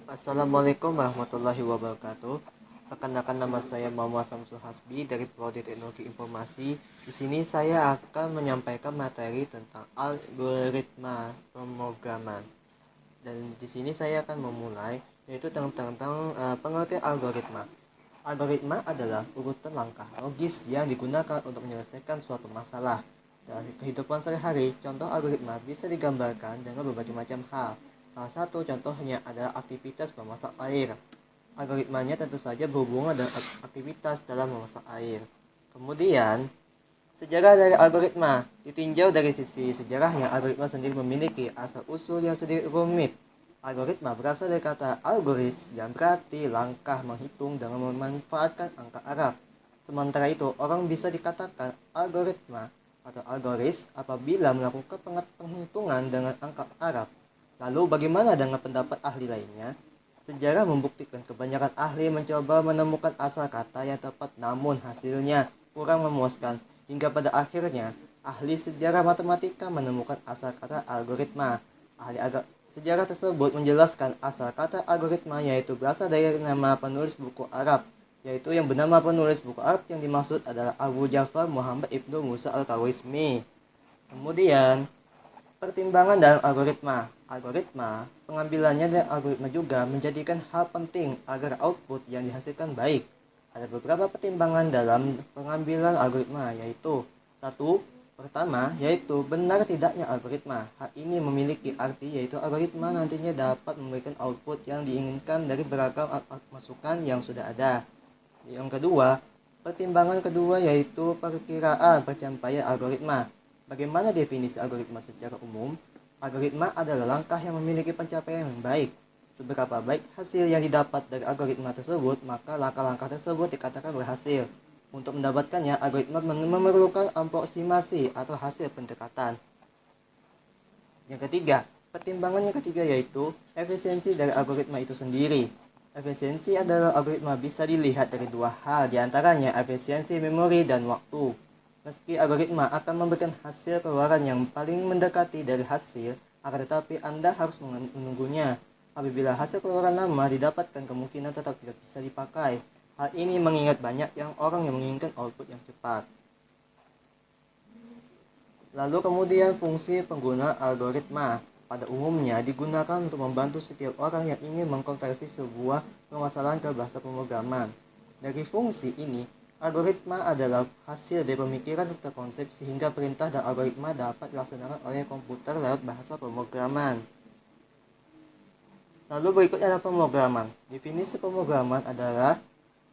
Assalamualaikum warahmatullahi wabarakatuh. Perkenalkan, nama saya Muhammad Samsul Hasbi dari Prodi Teknologi Informasi. Di sini saya akan menyampaikan materi tentang algoritma pemrograman. Dan di sini saya akan memulai yaitu tentang pengertian algoritma. Algoritma adalah urutan langkah logis yang digunakan untuk menyelesaikan suatu masalah. Dalam kehidupan sehari-hari, contoh algoritma bisa digambarkan dengan berbagai macam hal. Salah satu contohnya adalah aktivitas memasak air. Algoritmanya tentu saja berhubungan dengan aktivitas dalam memasak air. Kemudian, sejarah dari algoritma ditinjau dari sisi sejarahnya. Algoritma sendiri memiliki asal-usul yang sedikit rumit. Algoritma berasal dari kata algoris yang berarti langkah menghitung dengan memanfaatkan angka Arab. Sementara itu, orang bisa dikatakan algoritma atau algoris apabila melakukan penghitungan dengan angka Arab. Lalu bagaimana dengan pendapat ahli lainnya? Sejarah membuktikan kebanyakan ahli mencoba menemukan asal kata yang tepat, namun hasilnya kurang memuaskan. Hingga pada akhirnya, ahli sejarah matematika menemukan asal kata algoritma. Ahli sejarah tersebut menjelaskan asal kata algoritma yaitu berasal dari nama penulis buku Arab, yaitu yang bernama penulis buku Arab yang dimaksud adalah Abu Ja'far Muhammad Ibnu Musa al-Khwarizmi. Kemudian, pertimbangan dalam algoritma. Pengambilannya dari algoritma juga menjadikan hal penting agar output yang dihasilkan baik. Ada beberapa pertimbangan dalam pengambilan algoritma, yaitu satu, pertama, yaitu benar tidaknya algoritma. Hal ini memiliki arti yaitu algoritma nantinya dapat memberikan output yang diinginkan dari beragam masukan yang sudah ada. Yang kedua, pertimbangan kedua yaitu perkiraan pencapaian algoritma. Bagaimana definisi algoritma secara umum? Algoritma adalah langkah yang memiliki pencapaian yang baik. Seberapa baik hasil yang didapat dari algoritma tersebut, maka langkah-langkah tersebut dikatakan berhasil. Untuk mendapatkannya, algoritma memerlukan aproksimasi atau hasil pendekatan. Yang ketiga, pertimbangan yang ketiga yaitu efisiensi dari algoritma itu sendiri. Efisiensi adalah algoritma bisa dilihat dari dua hal, diantaranya efisiensi memori dan waktu. Meski algoritma akan memberikan hasil keluaran yang paling mendekati dari hasil, akan tetapi Anda harus menunggunya. Apabila hasil keluaran lama didapatkan, kemungkinan tetap tidak bisa dipakai. Hal ini mengingat banyak orang yang menginginkan output yang cepat. Lalu kemudian fungsi pengguna algoritma. Pada umumnya digunakan untuk membantu setiap orang yang ingin mengkonversi sebuah permasalahan ke bahasa pemrograman. Dari fungsi ini, algoritma adalah hasil dari pemikiran terkonsep sehingga perintah dan algoritma dapat dilaksanakan oleh komputer lewat bahasa pemrograman. Lalu berikutnya adalah pemrograman. Definisi pemrograman adalah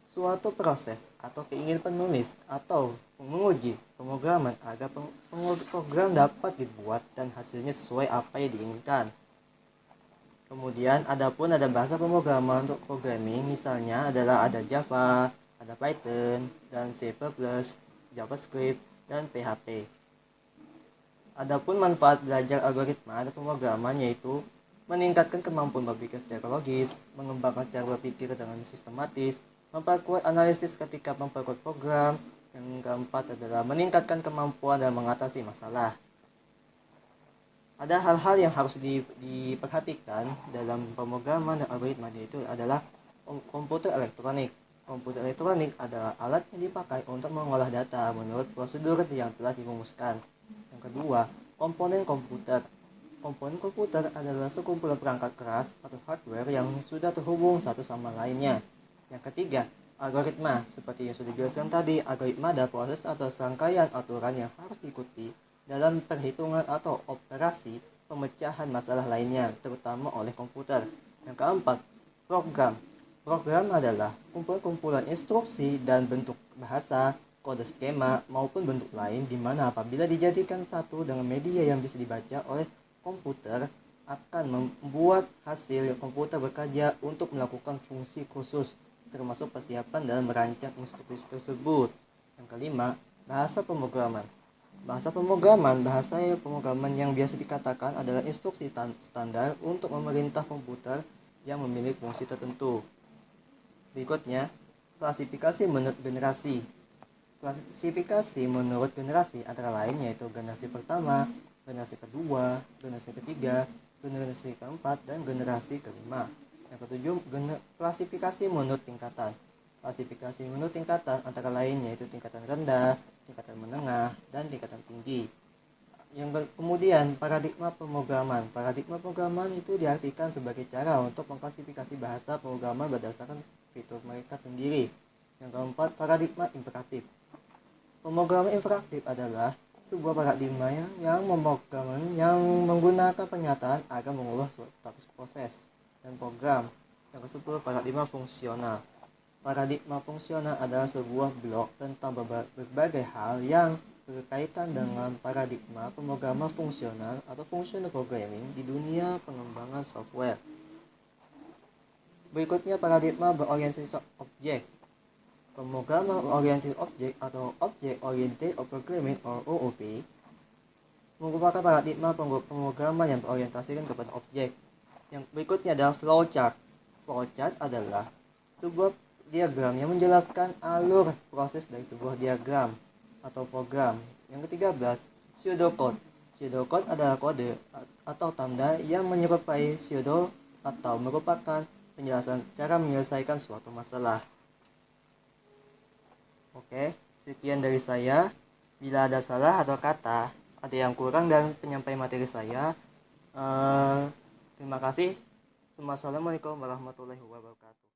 suatu proses atau keinginan penulis atau menguji pemrograman agar program dapat dibuat dan hasilnya sesuai apa yang diinginkan. Kemudian ada bahasa pemrograman untuk programming, misalnya adalah ada Java, ada Python, dan C++, JavaScript, dan PHP. Adapun manfaat belajar algoritma dan pemrograman yaitu meningkatkan kemampuan berpikir secara logis, mengembangkan cara berpikir dengan sistematis, memperkuat analisis ketika memperkuat program. Yang keempat adalah meningkatkan kemampuan dalam mengatasi masalah. Ada hal-hal yang harus diperhatikan dalam pemrograman dan algoritma, yaitu adalah komputer elektronik. Komputer elektronik adalah alat yang dipakai untuk mengolah data menurut prosedur yang telah dirumuskan. Yang kedua, komponen komputer. Komponen komputer adalah sekumpulan perangkat keras atau hardware yang sudah terhubung satu sama lainnya. Yang ketiga, algoritma. Seperti yang sudah dijelaskan tadi, algoritma adalah proses atau serangkaian aturan yang harus diikuti dalam perhitungan atau operasi pemecahan masalah lainnya, terutama oleh komputer. Yang keempat, program. Program adalah kumpulan instruksi dan bentuk bahasa, kode skema, maupun bentuk lain di mana apabila dijadikan satu dengan media yang bisa dibaca oleh komputer akan membuat hasil komputer bekerja untuk melakukan fungsi khusus, termasuk persiapan dalam merancang instruksi tersebut. Yang kelima, bahasa pemrograman. Bahasa pemrograman yang biasa dikatakan adalah instruksi standar untuk memerintah komputer yang memiliki fungsi tertentu. Berikutnya, klasifikasi menurut generasi. Klasifikasi menurut generasi antara lain yaitu generasi pertama, generasi kedua, generasi ketiga, generasi keempat, dan generasi kelima. Yang ketujuh, klasifikasi menurut tingkatan. Klasifikasi menurut tingkatan antara lain yaitu tingkatan rendah, tingkatan menengah, dan tingkatan tinggi. Kemudian paradigma pemrograman. Paradigma pemrograman itu diartikan sebagai cara untuk mengklasifikasi bahasa pemrograman berdasarkan fitur mereka sendiri. Yang keempat, paradigma imperatif. Pemrograman imperatif adalah sebuah paradigma yang menggunakan pernyataan agar mengubah status proses dan program. Yang ke-10, paradigma fungsional. Paradigma fungsional adalah sebuah blok tentang berbagai hal yang berkaitan dengan paradigma pemrograman fungsional atau functional programming di dunia pengembangan software. Berikutnya, paradigma berorientasi objek. Pemrograman oriented object atau Object Oriented Programming atau OOP merupakan paradigma pemrograman yang berorientasikan kepada objek. Yang berikutnya adalah flowchart. Flowchart adalah sebuah diagram yang menjelaskan alur proses dari sebuah diagram atau program. Yang ke-13, pseudocode. Pseudocode adalah kode atau tanda yang menyerupai pseudo atau merupakan penjelasan cara menyelesaikan suatu masalah. Oke, sekian dari saya. Bila ada salah atau kata, ada yang kurang dalam penyampaian materi saya, terima kasih. Assalamualaikum warahmatullahi wabarakatuh.